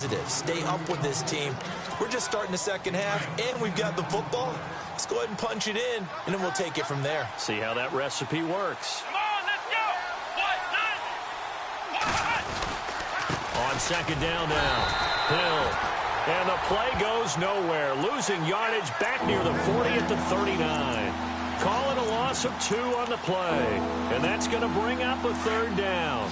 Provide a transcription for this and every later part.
positive. Stay up with this team. We're just starting the second half, and we've got the football. Let's go ahead and punch it in, and then we'll take it from there. See how that recipe works. Come on, let's go. On second down now, Hill. And the play goes nowhere. Losing yardage back near the 40 at the 39. Calling a loss of 2 on the play. And that's going to bring up a third down.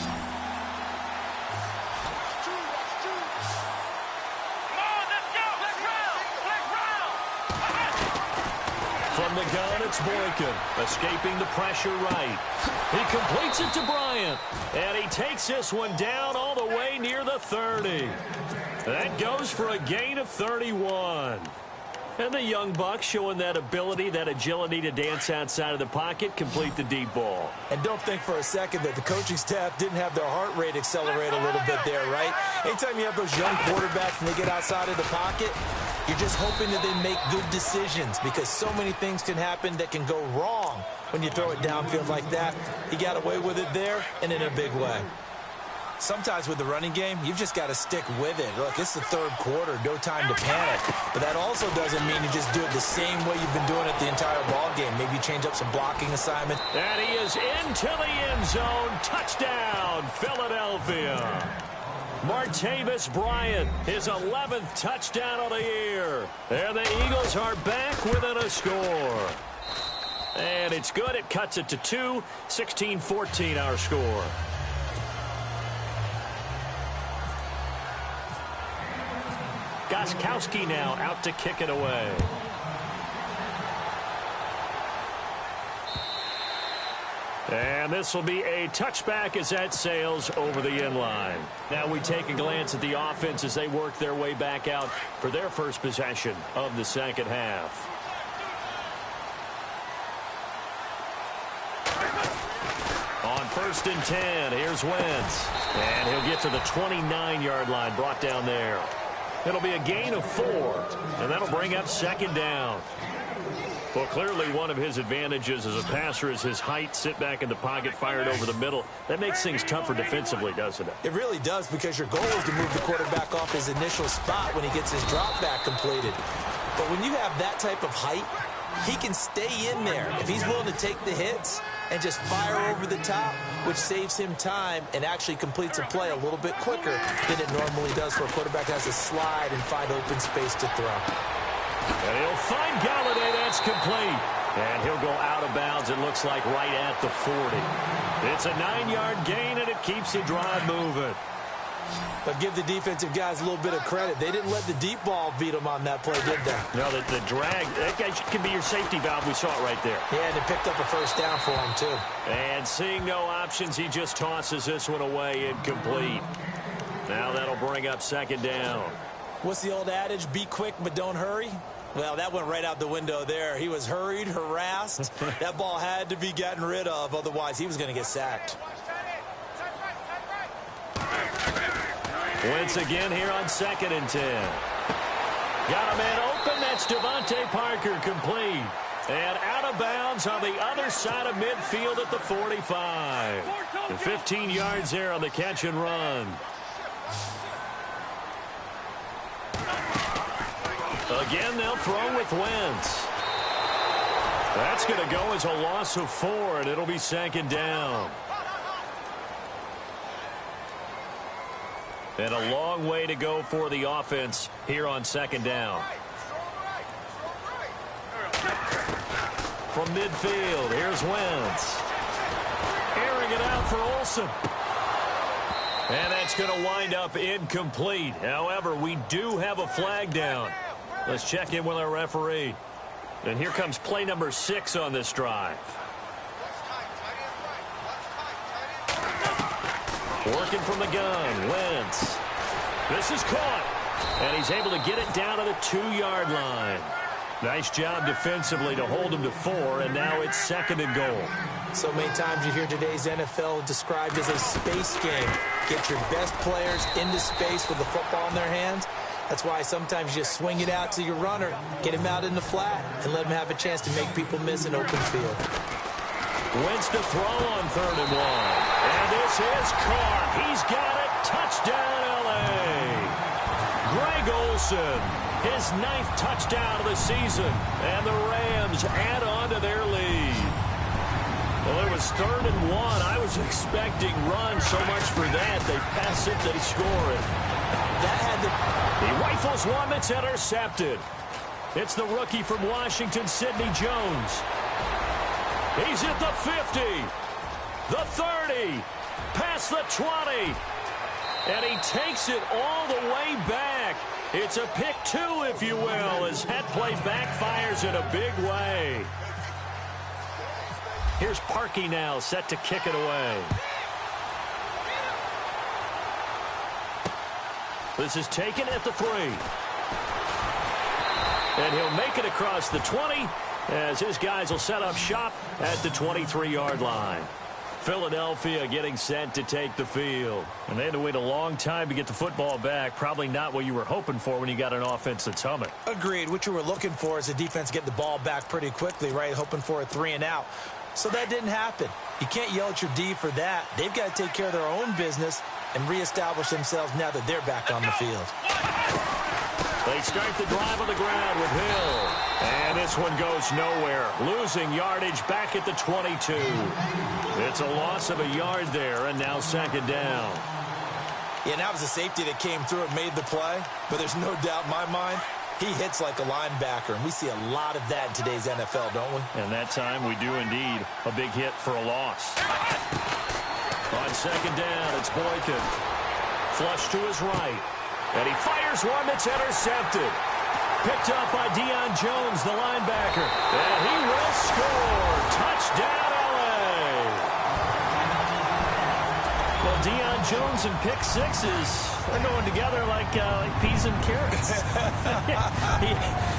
From the gun, it's Boykin, escaping the pressure right. He completes it to Bryant, and he takes this one down all the way near the 30. That goes for a gain of 31. And the young buck showing that ability, that agility to dance outside of the pocket, complete the deep ball. And don't think for a second that the coaching staff didn't have their heart rate accelerate a little bit there, right? Anytime you have those young quarterbacks and they get outside of the pocket, you're just hoping that they make good decisions because so many things can happen that can go wrong when you throw it downfield like that. He got away with it there and in a big way. Sometimes with the running game, you've just got to stick with it. Look, it's the third quarter, no time to panic. But that also doesn't mean you just do it the same way you've been doing it the entire ball game. Maybe change up some blocking assignment. And he is into the end zone. Touchdown, Philadelphia. Martavis Bryant, his 11th touchdown of the year. And the Eagles are back within a score. And it's good. It cuts it to 2. 16-14 our score. Gostkowski now out to kick it away. And this will be a touchback as that sails over the end line. Now we take a glance at the offense as they work their way back out for their first possession of the second half. On 1st and 10, here's Wentz. And he'll get to the 29-yard line, brought down there. It'll be a gain of 4, and that'll bring up second down. Well, clearly one of his advantages as a passer is his height, sit back in the pocket, fired over the middle. That makes things tougher defensively, doesn't it? It really does, because your goal is to move the quarterback off his initial spot when he gets his drop back completed. But when you have that type of height, he can stay in there. If he's willing to take the hits and just fire over the top, which saves him time and actually completes a play a little bit quicker than it normally does for a quarterback that has to slide and find open space to throw. And he'll find Galladay. That's complete. And he'll go out of bounds, it looks like, right at the 40. It's a 9-yard gain, and it keeps the drive moving. But give the defensive guys a little bit of credit. They didn't let the deep ball beat them on that play, did they? No, the drag, that guy can be your safety valve. We saw it right there. Yeah, and it picked up a first down for him, too. And seeing no options, he just tosses this one away, incomplete. Now that'll bring up second down. What's the old adage? Be quick, but don't hurry? Well, that went right out the window there. He was hurried, harassed. That ball had to be gotten rid of, otherwise he was going to get sacked. Wentz again here on 2nd and 10. Got a man open. That's Devontae Parker, complete. And out of bounds on the other side of midfield at the 45. And 15 yards there on the catch and run. Again, they'll throw with Wentz. That's going to go as a loss of 4, and it'll be second down. And a long way to go for the offense here on second down. From midfield, here's Wentz. Airing it out for Olsen. And that's going to wind up incomplete. However, we do have a flag down. Let's check in with our referee. And here comes play number 6 on this drive. Working from the gun, Wentz. This is caught. And he's able to get it down to the 2-yard line. Nice job defensively to hold him to 4, and now it's 2nd and goal. So many times you hear today's NFL described as a space game. Get your best players into space with the football in their hands. That's why sometimes you just swing it out to your runner, get him out in the flat, and let him have a chance to make people miss an open field. Wentz to throw on 3rd and 1. And this is caught. He's got it. Touchdown, L.A. Greg Olsen, his 9th touchdown of the season, and the Rams add on to their lead. Well, it was 3rd and 1. I was expecting run, so much for that. They pass it, they score it. That had to... He rifles one that's intercepted. It's the rookie from Washington, Sidney Jones. He's at the 50, the 30, past the 20. And he takes it all the way back. It's a pick 2, if you will, as that play backfires in a big way. Here's Parkey now, set to kick it away. This is taken at the 3. And he'll make it across the 20 as his guys will set up shop at the 23-yard line. Philadelphia getting set to take the field. And they had to wait a long time to get the football back. Probably not what you were hoping for when you got an offense that's humming. Agreed. What you were looking for is the defense get the ball back pretty quickly, right? Hoping for a 3 and out. So that didn't happen. You can't yell at your D for that. They've got to take care of their own business and reestablish themselves now that they're back on the field. They start the drive on the ground with Hill. And this one goes nowhere. Losing yardage back at the 22. It's a loss of a yard there, and now 2nd down. Yeah, that was a safety that came through and made the play. But there's no doubt in my mind, he hits like a linebacker. And we see a lot of that in today's NFL, don't we? And that time we do indeed. A big hit for a loss. On 2nd down, it's Boykin. Flush to his right. And he fires one that's intercepted. Picked up by Deion Jones, the linebacker. And he will score. Touchdown, L.A. Well, Deion Jones and pick 6s are going together like peas and carrots.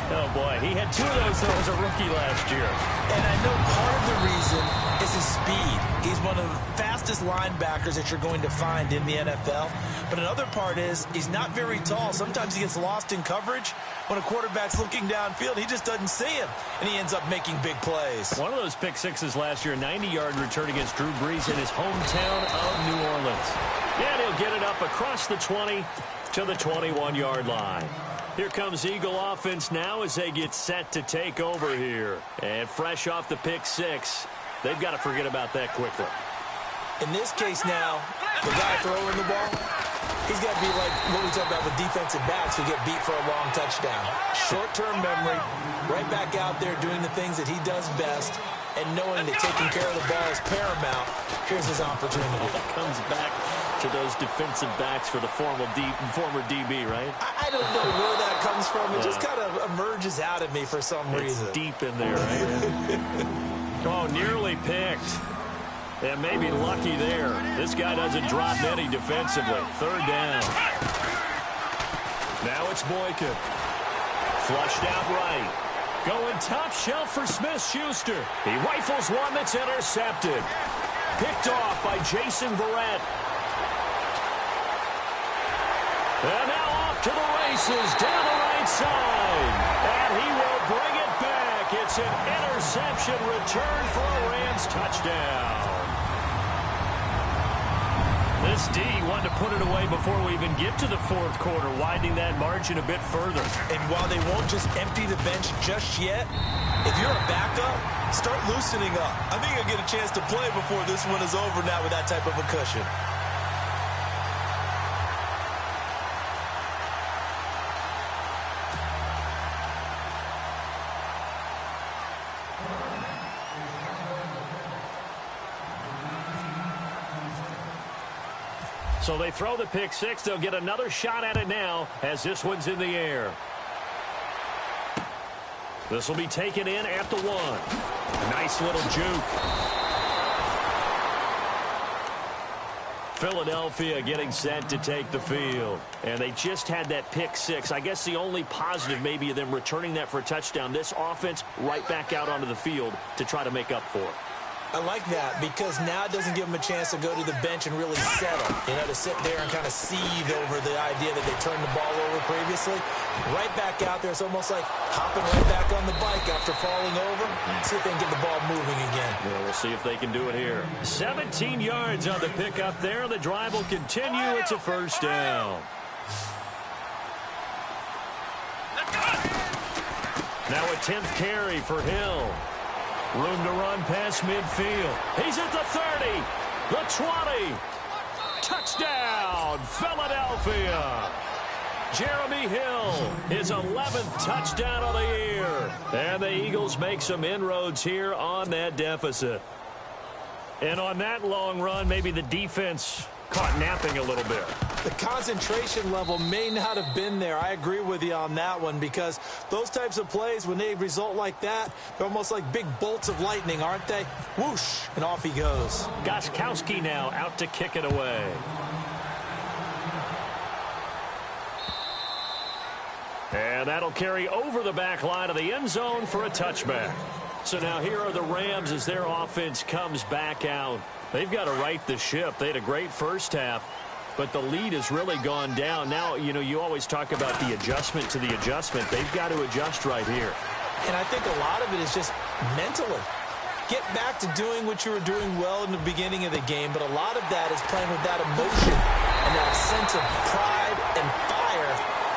Oh, boy. He had 2 of those, though, as a rookie last year. And I know part of the reason is his speed. He's one of the fastest linebackers that you're going to find in the NFL. But another part is he's not very tall. Sometimes he gets lost in coverage. When a quarterback's looking downfield, he just doesn't see him, and he ends up making big plays. One of those pick 6s last year, a 90-yard return against Drew Brees in his hometown of New Orleans. And he'll get it up across the 20 to the 21-yard line. Here comes Eagle offense now as they get set to take over here. And fresh off the pick 6, they've got to forget about that quickly. In this case now, the guy throwing the ball, he's got to be like what we talk about with defensive backs who get beat for a long touchdown. Short-term memory, right back out there doing the things that he does best, and knowing that taking care of the ball is paramount. Here's his opportunity. Comes back to those defensive backs for the former DB, right? I don't know where that comes from. It just kind of emerges out of me for some reason. It's deep in there, right? Oh, nearly picked. And maybe lucky there. This guy doesn't drop any defensively. 3rd down. Now it's Boykin. Flushed out right. Going top shelf for Smith-Schuster. He rifles one that's intercepted. Picked off by Jason Verrett. And now off to the races down the right side. And he will bring it back. It's an interception return for a Rams touchdown. This D wanted to put it away before we even get to the 4th quarter, widening that margin a bit further. And while they won't just empty the bench just yet, if you're a backup, start loosening up. I think you'll get a chance to play before this one is over now with that type of a cushion. So they throw the pick 6. They'll get another shot at it now as this one's in the air. This will be taken in at the 1. Nice little juke. Philadelphia getting set to take the field. And they just had that pick 6. I guess the only positive maybe of them returning that for a touchdown. This offense right back out onto the field to try to make up for it. I like that because now it doesn't give them a chance to go to the bench and really settle, to sit there and kind of seethe over the idea that they turned the ball over previously. Right back out there, it's almost like hopping right back on the bike after falling over. See if they can get the ball moving again. Yeah, we'll see if they can do it here. 17 yards on the pickup there. The drive will continue. It's a 1st down. Now a 10th carry for Hill. Room to run past midfield. He's at the 30, the 20. Touchdown, Philadelphia. Jeremy Hill, his 11th touchdown of the year. And the Eagles make some inroads here on that deficit. And on that long run, maybe the defense caught napping a little bit. The concentration level may not have been there. I agree with you on that one, because those types of plays, when they result like that, they're almost like big bolts of lightning, aren't they? Whoosh, and off he goes. Gostkowski now out to kick it away. And that'll carry over the back line of the end zone for a touchback. So now here are the Rams as their offense comes back out. They've got to right the ship. They had a great first half, but the lead has really gone down. Now, you always talk about the adjustment to the adjustment. They've got to adjust right here. And I think a lot of it is just mentally. Get back to doing what you were doing well in the beginning of the game, but a lot of that is playing with that emotion and that sense of pride and fire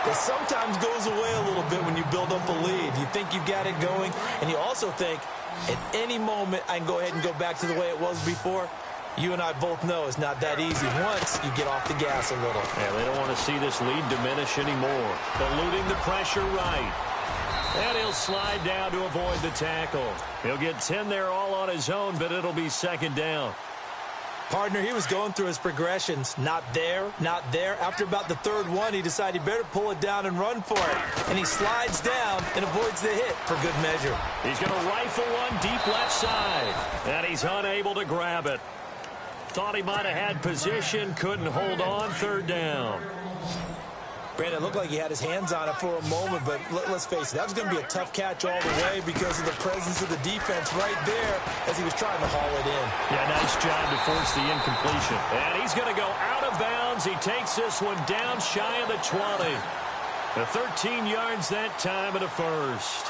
that sometimes goes away a little bit when you build up a lead. You think you've got it going, and you also think at any moment I can go ahead and go back to the way it was before. You and I both know it's not that easy once you get off the gas a little. Yeah, they don't want to see this lead diminish anymore. Eluding the pressure right. And he'll slide down to avoid the tackle. He'll get 10 there all on his own, but it'll be second down. Partner, he was going through his progressions. Not there, not there. After about the third one, he decided he better pull it down and run for it. And he slides down and avoids the hit for good measure. He's going to rifle one deep left side. And he's unable to grab it. Thought he might have had position, couldn't hold on, third down. Brandon, it looked like he had his hands on it for a moment, but let's face it, that was going to be a tough catch all the way because of the presence of the defense right there as he was trying to haul it in. Yeah, nice job to force the incompletion. And he's going to go out of bounds. He takes this one down shy of the 20. The 13 yards that time at a first.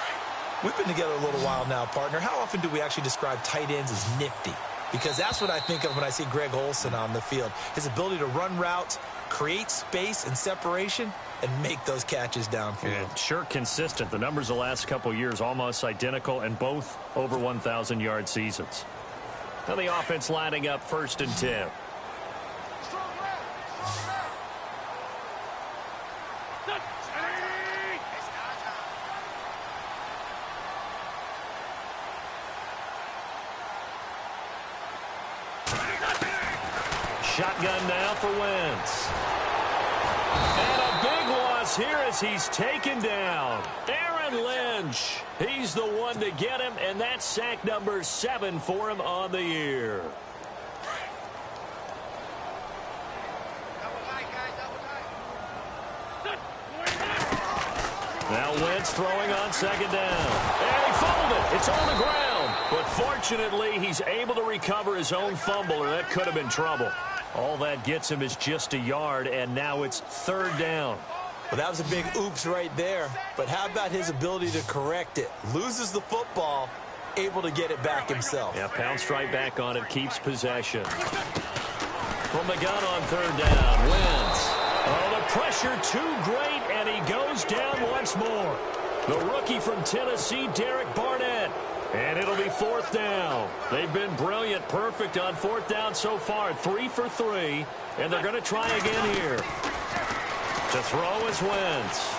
We've been together a little while now, partner. How often do we actually describe tight ends as nifty? Because that's what I think of when I see Greg Olsen on the field. His ability to run routes, create space and separation, and make those catches downfield. Yeah, sure consistent. The numbers the last couple years almost identical, and both over 1,000-yard seasons. Now the offense lining up 1st and 10. Shotgun now for Wentz. And a big loss here as he's taken down. Aaron Lynch. He's the one to get him, and that's sack number 7 for him on the year. Now Wentz throwing on 2nd down. And he fumbled it. It's on the ground. But fortunately, he's able to recover his own fumble, or that could have been trouble. All that gets him is just a yard, and now it's 3rd down. Well, that was a big oops right there. But how about his ability to correct it? Loses the football, able to get it back himself. Yeah, pounced right back on it, keeps possession. From the gun on 3rd down, Wentz. Oh, the pressure too great, and he goes down once more. The rookie from Tennessee, Derek Barnett. And it'll be 4th down. They've been brilliant, perfect on 4th down so far. 3 for 3, and they're going to try again here. To throw is Wentz.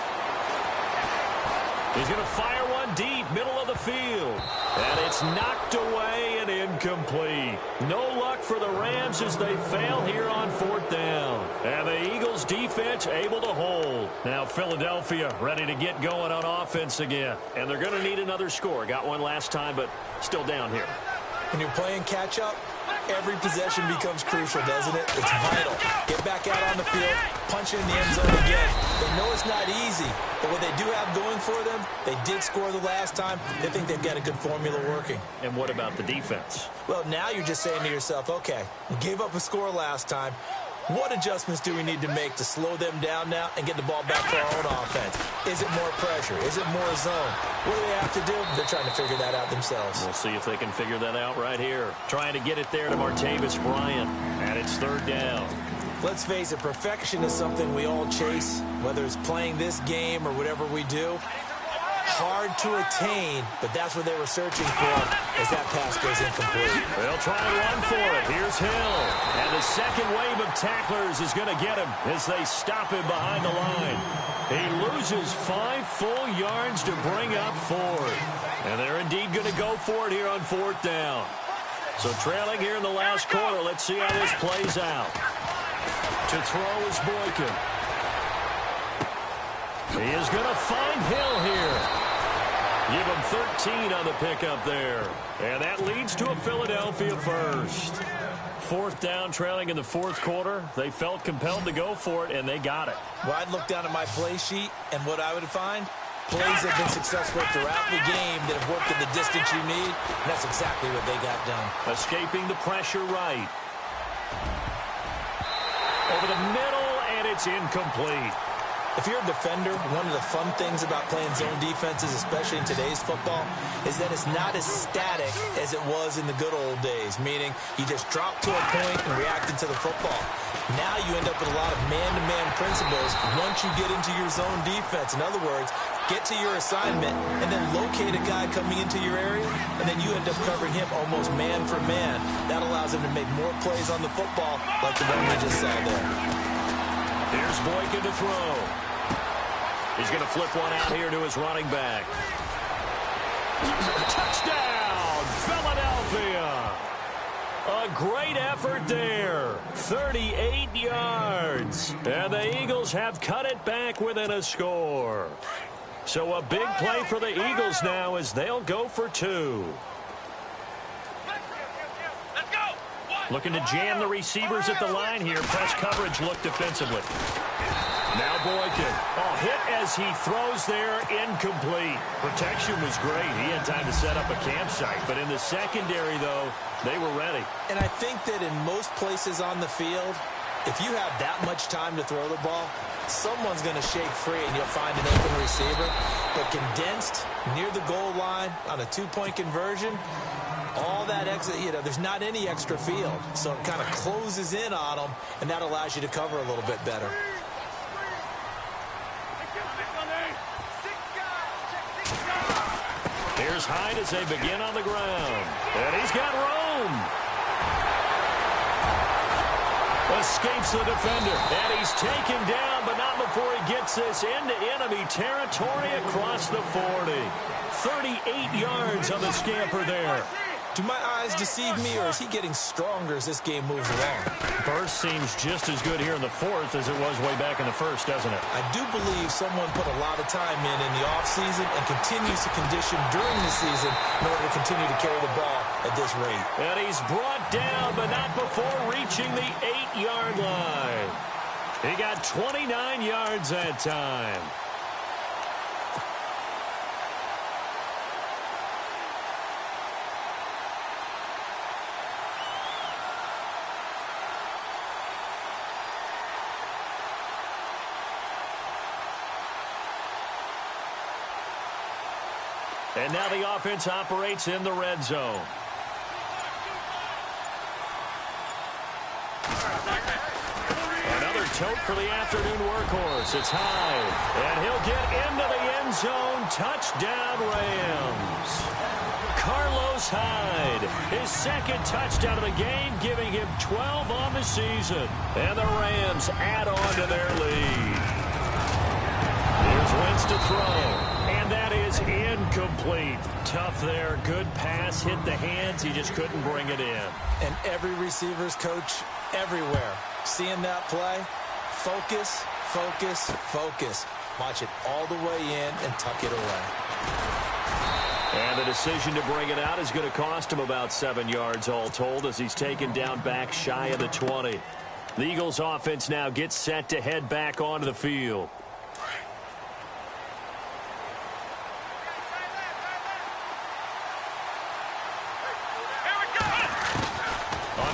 He's going to fire one deep, middle of the field. And it's knocked away and incomplete. No luck for the Rams as they fail here on 4th down. And the Eagles defense able to hold. Now Philadelphia ready to get going on offense again. And they're going to need another score. Got one last time, but still down here. When you're playing catch-up, every possession becomes crucial, doesn't it? It's vital. Get back out on the field, punch it in the end zone again. They know it's not easy, but what they do have going for them, they did score the last time. They think they've got a good formula working. And what about the defense? Well, now you're just saying to yourself, okay, we gave up a score last time. What adjustments do we need to make to slow them down now and get the ball back for our own offense? Is it more pressure? Is it more zone? What do they have to do? They're trying to figure that out themselves. We'll see if they can figure that out right here. Trying to get it there to Martavis Bryant. And it's 3rd down. Let's face it, perfection is something we all chase, whether it's playing this game or whatever we do. Hard to attain, but that's what they were searching for as that pass goes incomplete. They'll try to run for it. Here's Hill. And the second wave of tacklers is going to get him as they stop him behind the line. He loses 5 full yards to bring up 4. And they're indeed going to go for it here on 4th down. So trailing here in the last quarter, let's see how this plays out. To throw is Boykin. He is going to find Hill here. Give him 13 on the pickup there. And that leads to a Philadelphia first. 4th down, trailing in the 4th quarter. They felt compelled to go for it, and they got it. Well, I'd look down at my play sheet, and what I would find, plays have been successful throughout the game that have worked at the distance you need, and that's exactly what they got done. Escaping the pressure right. Over the middle, and it's incomplete. If you're a defender, one of the fun things about playing zone defenses, especially in today's football, is that it's not as static as it was in the good old days, meaning you just drop to a point and react into the football. Now you end up with a lot of man-to-man principles once you get into your zone defense. In other words, get to your assignment and then locate a guy coming into your area, and then you end up covering him almost man for man. That allows him to make more plays on the football like the one we just saw there. Here's Boykin to throw. He's going to flip one out here to his running back. Touchdown, Philadelphia. A great effort there. 38 yards. And the Eagles have cut it back within a score. So a big play for the Eagles now as they'll go for 2. Looking to jam the receivers at the line here. Press coverage look defensively. Now Boykin. Oh, hit as he throws there. Incomplete. Protection was great. He had time to set up a campsite. But in the secondary, though, they were ready. And I think that in most places on the field, if you have that much time to throw the ball, someone's going to shake free and you'll find an open receiver. But condensed near the goal line on a 2-point conversion, all that extra, there's not any extra field. So it kind of closes in on them, and that allows you to cover a little bit better. Here's Hyde as they begin on the ground. And he's got room. Escapes the defender. And he's taken down, but not before he gets this into enemy territory across the 40. 38 yards on the scamper there. Do my eyes deceive me, or is he getting stronger as this game moves along? Burst seems just as good here in the 4th as it was way back in the 1st, doesn't it? I do believe someone put a lot of time in the offseason and continues to condition during the season in order to continue to carry the ball at this rate. And he's brought down, but not before reaching the 8-yard line. He got 29 yards that time. And now the offense operates in the red zone. Another tote for the afternoon workhorse. It's Hyde. And he'll get into the end zone. Touchdown, Rams. Carlos Hyde. His second touchdown of the game, giving him 12 on the season. And the Rams add on to their lead. Here's Wentz to throw. And that is incomplete. Tough there. Good pass. Hit the hands. He just couldn't bring it in. And every receiver's coach everywhere, seeing that play, focus, focus, focus. Watch it all the way in and tuck it away. And the decision to bring it out is going to cost him about 7 yards all told as he's taken down back shy of the 20. The Eagles offense now gets set to head back onto the field.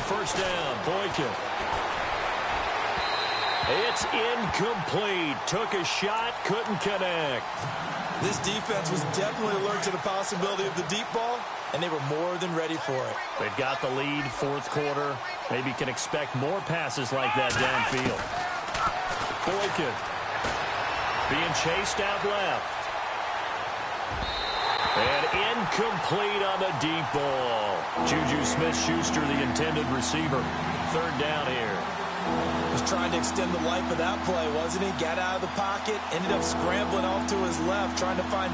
First down, Boykin. It's incomplete. Took a shot, couldn't connect. This defense was definitely alert to the possibility of the deep ball, and they were more than ready for it. They've got the lead, 4th quarter. Maybe can expect more passes like that downfield. Boykin being chased out left. And incomplete on the deep ball. Juju Smith-Schuster, the intended receiver. Third down here. Was trying to extend the life of that play, wasn't he? Got out of the pocket, ended up scrambling off to his left, trying to find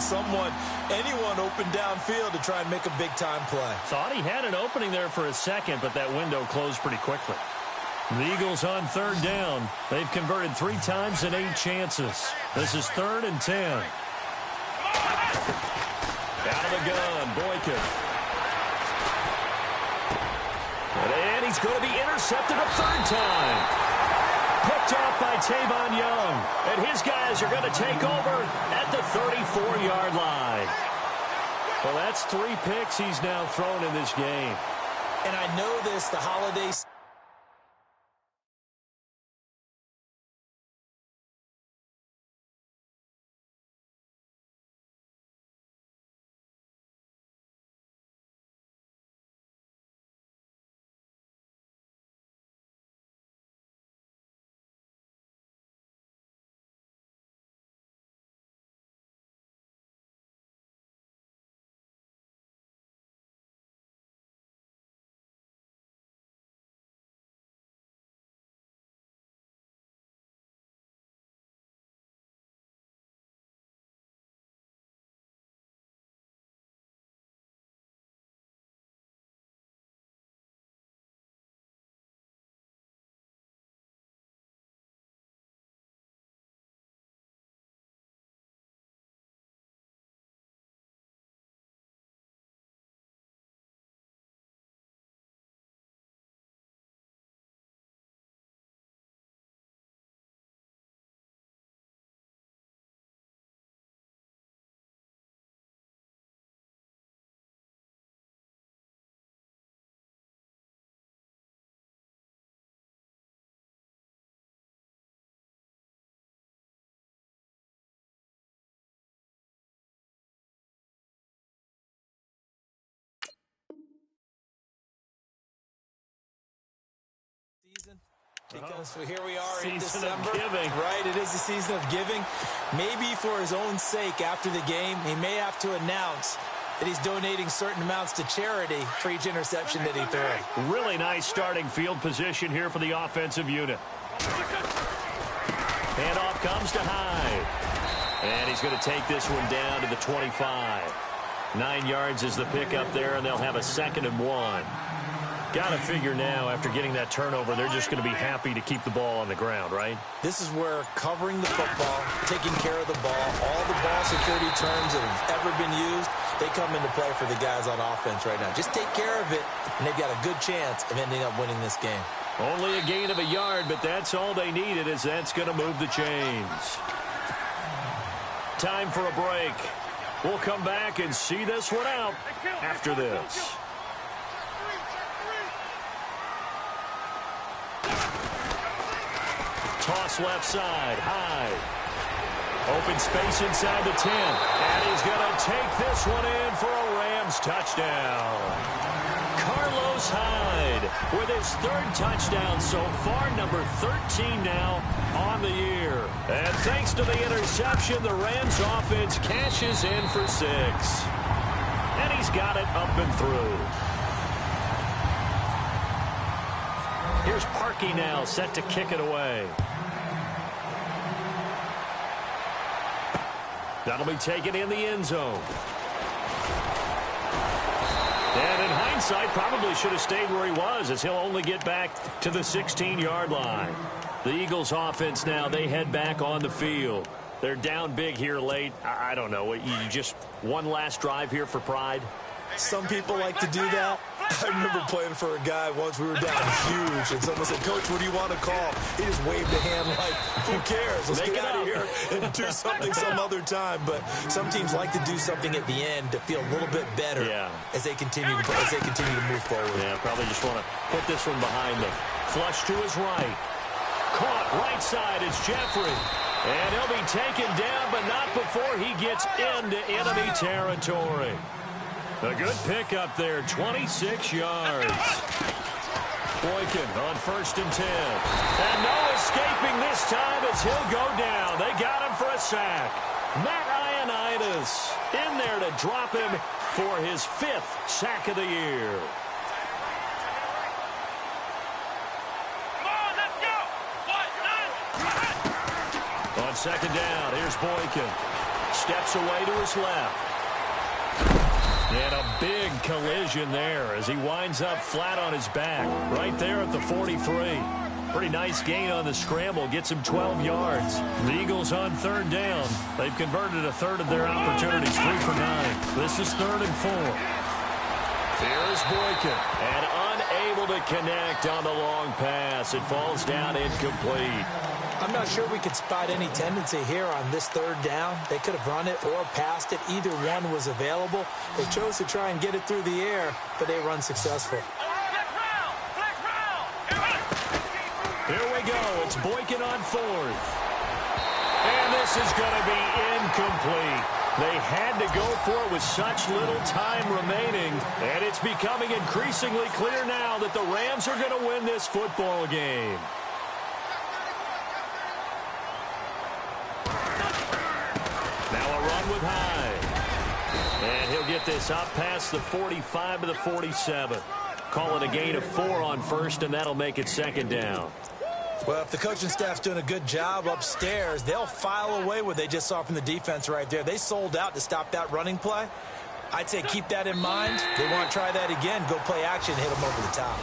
anyone open downfield to try and make a big-time play. Thought he had an opening there for a second, but that window closed pretty quickly. The Eagles on third down. They've converted 3 times in 8 chances. This is 3rd and 10. Out of the gun, Boykin. And he's going to be intercepted a 3rd time. Picked off by Tavon Young. And his guys are going to take over at the 34-yard line. Well, that's 3 picks he's now thrown in this game. And I know this, the holidays. Because here we are in December, right? It is the season of giving. Maybe for his own sake after the game, he may have to announce that he's donating certain amounts to charity for each interception that he threw. Really nice starting field position here for the offensive unit. Handoff comes to Hyde. And he's going to take this one down to the 25. 9 yards is the pickup there, and they'll have a 2nd and 1. Got to figure now, after getting that turnover, they're just going to be happy to keep the ball on the ground, right? This is where covering the football, taking care of the ball, all the ball security terms that have ever been used, they come into play for the guys on offense right now. Just take care of it, and they've got a good chance of ending up winning this game. Only a gain of a yard, but that's all they needed, as that's going to move the chains. Time for a break. We'll come back and see this one out after this. Toss left side, Hyde. Open space inside the 10. And he's going to take this one in for a Rams touchdown. Carlos Hyde with his 3rd touchdown so far, number 13 now on the year. And thanks to the interception, the Rams offense cashes in for 6. And he's got it up and through. Here's Parkey now, set to kick it away. That'll be taken in the end zone. And in hindsight, probably should have stayed where he was, as he'll only get back to the 16-yard line. The Eagles offense now, they head back on the field. They're down big here late. I don't know. You just one last drive here for pride? Some people like to do that. I remember playing for a guy once. We were down huge, and someone said, "Coach, what do you want to call?" He just waved a hand like, "Who cares? Let's get out of here and do something some other time." But some teams like to do something at the end to feel a little bit better as they continue to move forward. Yeah, probably just want to put this one behind them. Flush to his right. Caught right side. It's Jeffrey. And he'll be taken down, but not before he gets into enemy territory. A good pickup there, 26 yards. Boykin on 1st and 10. And no escaping this time as he'll go down. They got him for a sack. Matt Ioannidis in there to drop him for his 5th sack of the year. On second down, here's Boykin. Steps away to his left. And a big collision there as he winds up flat on his back. Right there at the 43. Pretty nice gain on the scramble. Gets him 12 yards. The Eagles on third down. They've converted a third of their opportunities, 3 for 9. This is 3rd and 4. Here's Boykin. And unable to connect on the long pass. It falls down incomplete. I'm not sure we could spot any tendency here on this 3rd down. They could have run it or passed it. Either one was available. They chose to try and get it through the air, but they run successful. Here we go. It's Boykin on 4th. And this is going to be incomplete. They had to go for it with such little time remaining. And it's becoming increasingly clear now that the Rams are going to win this football game. With Hyde. And he'll get this up past the 45 to the 47. Call it a gain of 4 on 1st, and that'll make it 2nd down. Well, if the coaching staff's doing a good job upstairs, they'll file away what they just saw from the defense right there. They sold out to stop that running play. I'd say keep that in mind. They want to try that again. Go play action, hit them over the top.